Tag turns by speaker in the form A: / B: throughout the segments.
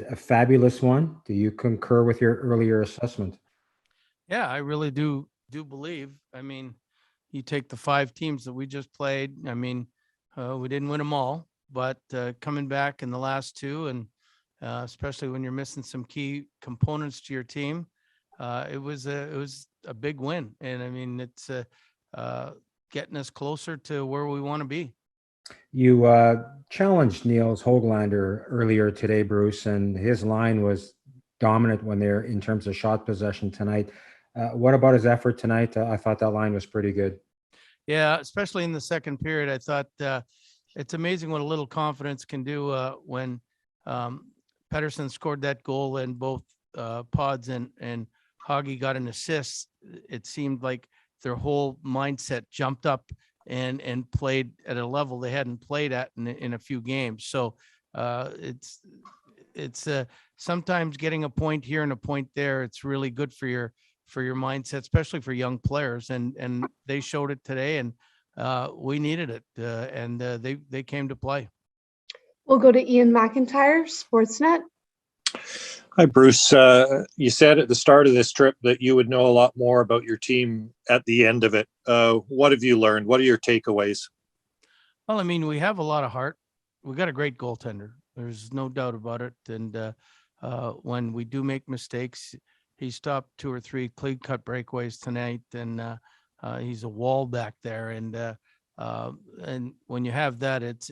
A: A fabulous one. Do you concur with your earlier assessment?
B: Yeah, I really do believe. I mean, you take the 5 teams that we just played. I mean, we didn't win them all, but coming back in the last 2, and especially when you're missing some key components to your team, it was a big win, and I mean, it's uh, getting us closer to where we want to be.
A: You challenged Niels Hoglander earlier today, Bruce, and his line was dominant when they're in terms of shot possession tonight. What about his effort tonight? I thought that line was pretty good.
B: Yeah, especially in the second period, I thought it's amazing what a little confidence can do when um, Pedersen scored that goal and both Pods and Hoggy got an assist. It seemed like their whole mindset jumped up and played at a level they hadn't played at in a few games. So it's sometimes getting a point here and a point there. It's really good for your mindset, especially for young players. And they showed it today, and we needed it, and they came to play.
C: We'll go to Ian McIntyre, Sportsnet.
D: Hi, Bruce. You said at the start of this trip that you would know a lot more about your team at the end of it. What have you learned? What are your takeaways?
B: Well, I mean, we have a lot of heart. We got a great goaltender. There's no doubt about it. And when we do make mistakes, he stopped 2 or 3 clean cut breakaways tonight, and he's a wall back there. And when you have that, it's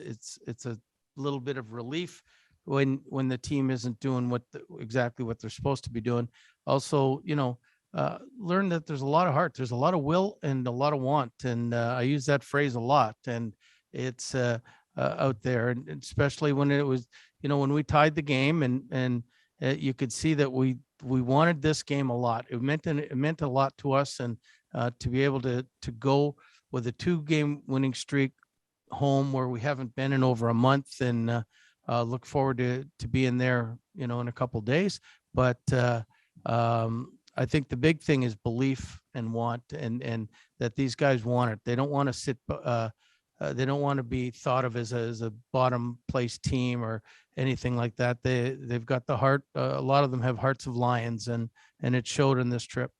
B: a little bit of relief when the team isn't doing exactly what they're supposed to be doing. Also, learn that there's a lot of heart, there's a lot of will, and a lot of want. And I use that phrase a lot, and it's out there, and especially when it was, when we tied the game, and you could see that we wanted this game a lot. It meant a lot to us, and to be able to go with a 2-game winning streak home where we haven't been in over a month, and look forward to being there, in a couple of days. But I think the big thing is belief and want, and that these guys want it. They don't want to sit. They don't want to be thought of as a bottom place team or anything like that. They've got the heart. A lot of them have hearts of lions, and it showed in this trip.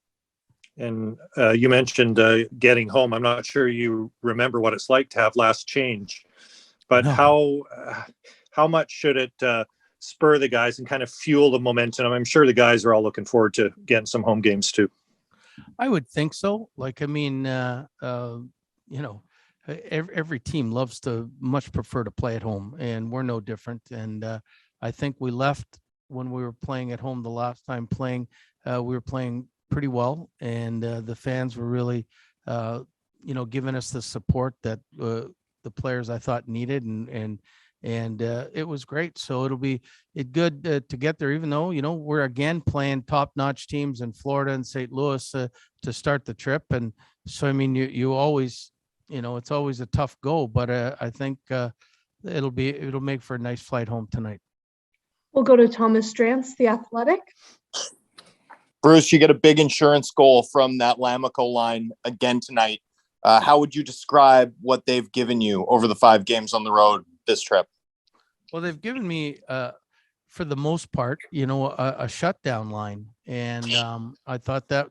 D: And you mentioned getting home. I'm not sure you remember what it's like to have last change, but
B: No.
D: How much should it spur the guys and kind of fuel the momentum? I'm sure the guys are all looking forward to getting some home games too.
B: I would think so. Like, I mean, every team loves to much prefer to play at home, and we're no different. And I think we left when we were playing at home the last time playing. We were playing pretty well, and the fans were really, giving us the support that the players I thought needed, and it was great. So it'll be good to get there, even though we're again playing top-notch teams in Florida and St. Louis to start the trip. And so I mean, you always, it's always a tough go, but I think it'll make for a nice flight home tonight.
C: We'll go to Thomas Drance, The Athletic.
E: Bruce, you get a big insurance goal from that Lamico line again tonight. How would you describe what they've given you over the 5 games on the road this trip?
B: Well, they've given me, for the most part, a shutdown line. And I thought that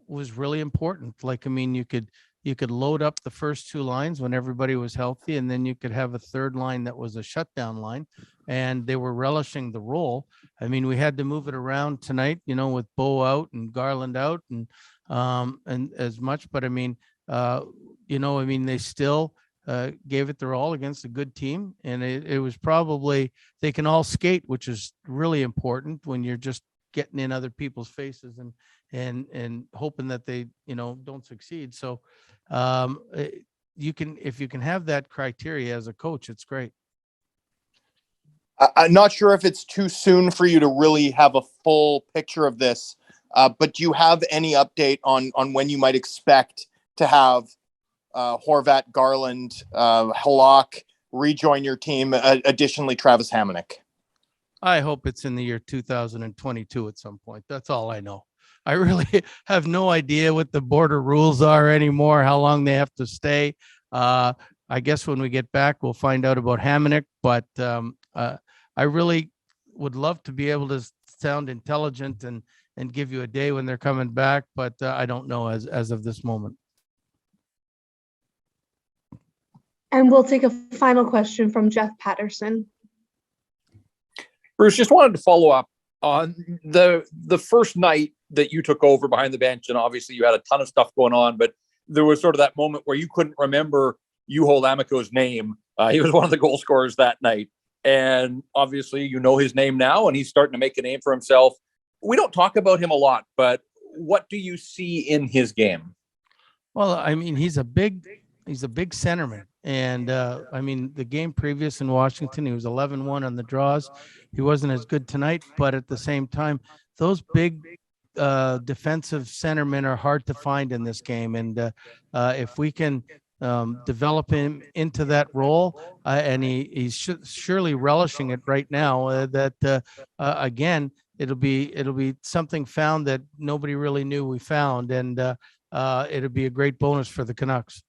B: was really important. Like, I mean, you could load up the first 2 lines when everybody was healthy, and then you could have a third line that was a shutdown line, and they were relishing the role. I mean, we had to move it around tonight, with Bo out and Garland out, and as much, but I mean, they still gave it their all against a good team. And it was probably, they can all skate, which is really important when you're just getting in other people's faces and hoping that they, don't succeed. So if you can have that criteria as a coach, it's great.
E: I'm not sure if it's too soon for you to really have a full picture of this, but do you have any update on when you might expect to have Horvat, Garland, Halak rejoin your team, additionally Travis Hamonic?
B: I hope it's in the year 2022 at some point. That's all I know. I really have no idea what the border rules are anymore, how long they have to stay. I guess when we get back, we'll find out about Hamonic, but I really would love to be able to sound intelligent and give you a day when they're coming back, but I don't know as of this moment.
C: And we'll take a final question from Jeff Patterson.
F: Bruce, just wanted to follow up on the first night that you took over behind the bench, and obviously you had a ton of stuff going on, but there was sort of that moment where you couldn't remember Juho Lammikko's name. He was one of the goal scorers that night, and obviously you know his name now, and he's starting to make a name for himself. We don't talk about him a lot, but what do you see in his game?
B: Well, I mean, he's a big centerman. And I mean, the game previous in Washington, he was 11-1 on the draws. He wasn't as good tonight, but at the same time, those big defensive centermen are hard to find in this game. And if we can develop him into that role, and he's surely relishing it right now, that again, it'll be something found that nobody really knew we found. And it'll be a great bonus for the Canucks.